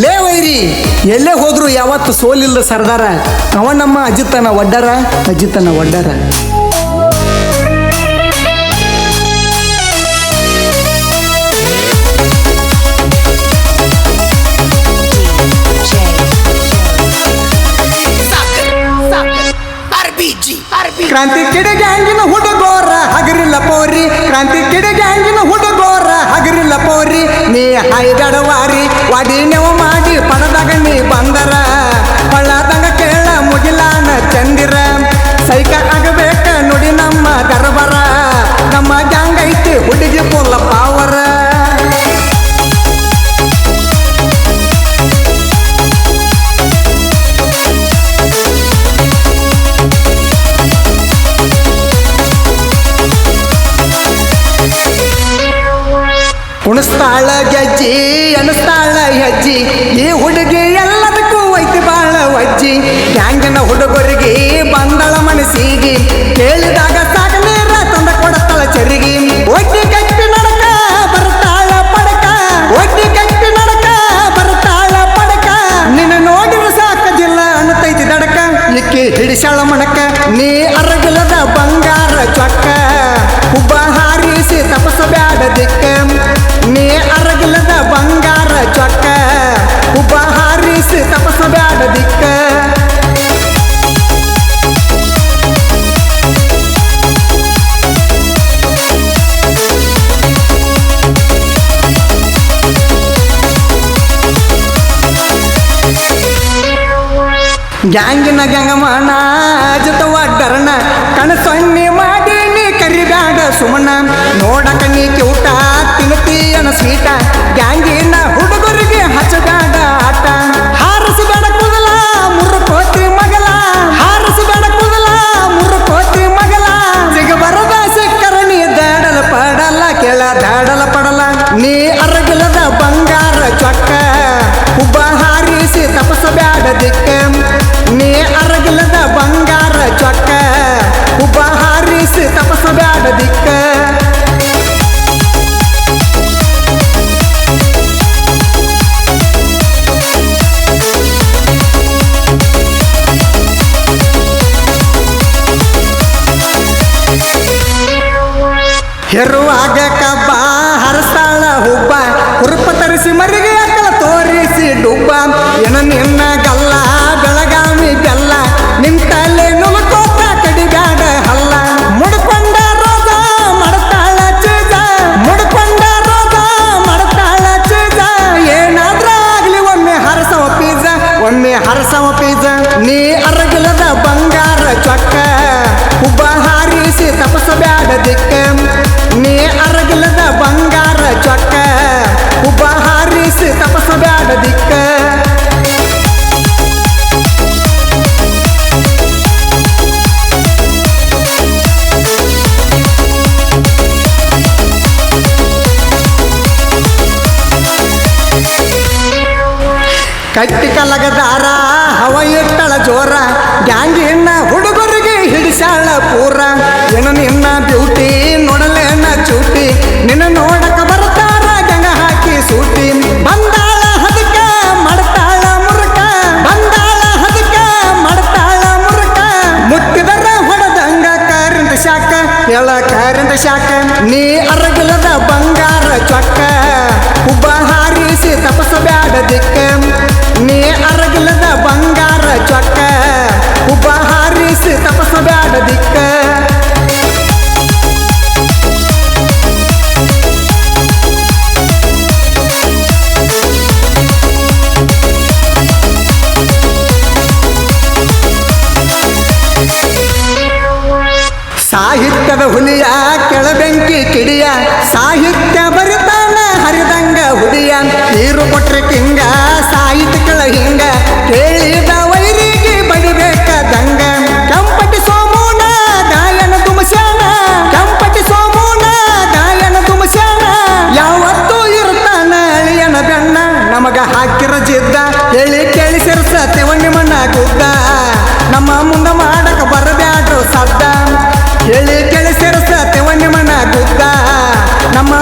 ಲೇ ವೈರಿ ಎಲ್ಲೇ ಹೋದ್ರು ಯಾವತ್ತು ಸೋಲಿಲ್ಲ ಸರ್ದಾರ. ಅವ ನಮ್ಮ ಅಜಿತನ ಒಡ್ಡರ. ಕ್ರಾಂತಿ ಕಿಡಿ ಗ್ಯಾಂಗಿನ ಹುಡುಗೋರ ಹಗರಿಲ್ಲ ಪೋರಿ. ಕ್ರಾಂತಿ ಕಿಡಿ ಗ್ಯಾಂಗಿನ ಹುಡುಗೋರ ಹಗರಿಲ್ಲ ಪೋರಿ. ನೀ ಹೈದಡವಾರಿ ವಾಡಿ ನೆವ ಮಾಡಿ ಪಡದಾಗ ನೀ ಬಂದರ ಪಳ್ಳದಂಗ ಕೇಳ ಮುಗಿಲಾನ ಚಂದಿರ. ಸೈಕ ಆಗಬೇಕ ನುಡಿ ನಮ್ಮ ದರ್ಬರ. ನಮ್ಮ ಗ್ಯಾಂಗ್ ಐತಿ ಹುಡುಗಿ ಪುಲ್ಲ ಪಾವರ. ಉಣಿಸ್ತಾಳ ಗೆಜ್ಜಿ ಅನಿಸ್ತಾಳ ಹೆಜ್ಜಿ. ಈ ಹುಡುಗಿ ಎಲ್ಲದಕ್ಕೂ ಐತಿ ಬಾಳ ವಜ್ಜಿ. ಗ್ಯಾಂಗಿನ ಹುಡುಗರಿಗೆ ಬಂದಳ ಮನಸ್ಸಿಗೆ ಕೇಳಿದಾಗ ಸಾಕ ನೀರ ತಂದ ಕೊಡತಾಳ ಚರಿಗೆ. ಒಡ್ಡಿ ಗಟ್ಟಿ ನಡಕ ಬರ್ತಾಳ ಪಡಕ. ಒಡ್ಡಿ ಗಟ್ಟಿ ನಡಕ ಬರ್ತಾಳ ಪಡಕ. ನಿನ್ನ ನೋಡಿರ ಸಾಕ ಜಿಲ್ಲ ಅನ್ನತೈತಿ ದಡಕ. ಇಕ್ಕಿ ಹಿಡಿಸಾಳ ಮಣಕ ನೀ ಅರಗಿಲ್ಲದ ಬಂಗಾರ ಚೊಕ್ಕ. ಹುಬ್ಬ ಹಾರಿಸಿ ತಪಸಬ್ಯಾಡ ದಿಕ್ಕ. ನೀ ಅರಗಿಲ್ಲದ ಬಂಗಾರ ಚೊಕ್ಕ. ಹುಬ್ಬ ಹಾರಿಸಿ ತಪಸಬ್ಯಾಡ ದಿಕ್ಕ. ಗ್ಯಾಂಗಿನ ಗ್ಯಾಂಗಮನ ಜೊತೆ ಒಡ್ಡರನ ಕಣಸೊನ್ನಿ ಮಾಡಿ ನೀ ಕರಿಬ್ಯಾಡ ಸುಮನ. ನೋಡಕ ನೀ ಕ್ಯೂಟ ತಿನ್ನುತ್ತೀಯನ ಸ್ವೀಟ. ಗ್ಯಾಂಗಿನ ಹುಡುಗರಿಗೆ ಹಚ್ಚಬ್ಯಾಡ ಆಟ. ಹಾರಿಸಬೇಡ ಕೂದಲ ಮುರುಕೋತಿ ಮಗಲ. ಹಾರಿಸಬೇಡ ಕೂದಲ ಮುರುಕೋತಿ ಮಗಲ. ಸಿಗಬರದ ಸಿಕ್ಕರ ನೀ ದಾಡಲ ಪಡಲ್ಲ ಕೇಳ ದಾಡಲ ಪಡಲ. ನೀ ಅರಗಿಲ್ಲದ ಬಂಗಾರ ಚೊಕ್ಕ. ಹುಬ್ಬ ಹಾರಿಸಿ ತಪಸಬ್ಯಾಡ ದಿಕ್ಕ. ನೀ ಅರಗಿಲ್ಲದ ಬಂಗಾರ ಚೊಕ್ಕ. ಹುಬ್ಬ ಹಾರಿಸಿ ತಪಸಬ್ಯಾಡ ದಿಕ್ಕ. ಹೆರುವಾಗ ಕಬ್ಬ ಹರಸ್ತಾಳ ಹುಬ್ಬ. ಹುರುಪ ತರಿಸಿ ಮರಿಗೆ ಅಕ್ಕಳ ತೋರಿಸಿ ಡುಬ್ಬ. ಏನ ನಿನ್ನ ಗಲ್ಲ ಬೆಳಗಾವಿ ಬೆಲ್ಲ. ನಿಂತಲ್ಲೇ ನುಗ್ಕೋತ ಕಡಿಬ್ಯಾಡ ಹಲ್ಲ. ಮುಡ್ಕೊಂಡ ರೋಗ ಮಾಡತಾಳ ಚೀಜ. ಮುಡ್ಕೊಂಡ ರೋಗ ಮಾಡತಾಳ ಚೀಜ. ಏನಾದ್ರ ಆಗ್ಲಿ ಒಮ್ಮೆ ಹರಸವ ಪೀಜ. ಒಮ್ಮೆ ಹರಸವ ಪೀಜ. ನೀ ಅರಗಿಲ್ಲದ ಬಂಗಾರ ಚೊಕ್ಕ. ಹುಬ್ಬ ಹಾರಿಸಿ ತಪಸಬ್ಯಾಡ ದಿಕ್ಕ. ನೀ ಅರಗಿಲ್ಲದ ಬಂಗಾರ ಚೊಕ್ಕ. ಹುಬ್ಬ ಹಾರಿಸಿ ತಪಸಬ್ಯಾಡ ದಿಕ್ಕ. ಕಟ್ಟಿ ಕಲಗದಾರ ಹವ ಇಟ್ಟಳ ಜೋರ. ಗ್ಯಾಂಗಿನ ಹುಡುಗರಿಗೆ ಹಿಡಿಸಾಳ ಪೂರ. ಏನು ನಿನ್ನ ಬ್ಯೂಟಿ ನೋಡಲೇನ ಚೂಟಿ. ನಿನ್ನ ನೋಡಕ ಬರ್ತಾರ ಗಂಗ ಹಾಕಿ ಸೂಟಿ. ಬಂದಾಳ ಹದಕ ಮಾಡ್ತಾಳ ಮುರುಕ. ಬಂದಾಳ ಹದಕ ಮಾಡ್ತಾಳ ಮುರುಕ. ಮುಟ್ಟಿದರ ಹೊಡೆದಂಗ ಕರೆಂಟ್ ಶಾಕ. ಹೇಳ ಕರೆಂಟ್ ಶಾಕ. ನೀ ಅರಗಿಲ್ಲದ ಬಂಗಾರ ಚೊಕ್ಕ. ಹುಬ್ಬ ಹಾರಿಸಿ ತಪಸಬ್ಯಾಡ ದಿಕ್ಕ. ನೀ ಅರಗಿಲ್ಲದ ಬಂಗಾರ ಚೊಕ್ಕ. ಹುಬ್ಬ ಹಾರಿಸಿ ತಪಸಬ್ಯಾಡ ದಿಕ್ಕ. ಸಾಹಿತ್ಯದ ಹುಲಿಯ ಕೆಳಬೆಂಕಿ ಕಿಡಿಯ. ಸಾಹಿತ್ಯ ಬರಿತಾನ ಹರಿದಂಗ ಹುಡಿಯ. ನೀರು ಕೊಟ್ರೆ ಕಿಂಗ ಸಾಹಿತ್ಯಗಳ ಹಿಂಗ. ಕೇಳಿದ ವೈರಿಗೆ ಬಡಿಬೇಕ ದಂಗ. ಕೆಂಪಟಿ ಸೋಮೂನ ಗಾಯನ ತುಮಸ್ಯಾನ. ಕೆಂಪಟಿ ಸೋಮೂನ ಗಾಯನ ತುಮಸ್ಯಾನ. ಯಾವತ್ತೂ ಇರ್ತಾನ ಅಳಿಯನ ಬೆನ್ನ. ನಮಗ ಹಾಕಿರ ಜಿದ್ದ ಹೇಳಿ ಕೇಳಿ ಸೇರ್ಸತ್ತೇವ ನಿಮ್ಮನ್ನ ಗುದ್ದ. ನಮ್ಮ ಮುಂದ ಮಾಡಕ ಬರಬ್ಯಾಡ್ರು ಸದ್ದ. ಹೇಳಿ ಕೇಳಿ ಸೇರ್ಸತ್ತೇವ ನಿಮ್ಮನ್ನ ಗುದ್ದ. ನಮ್ಮ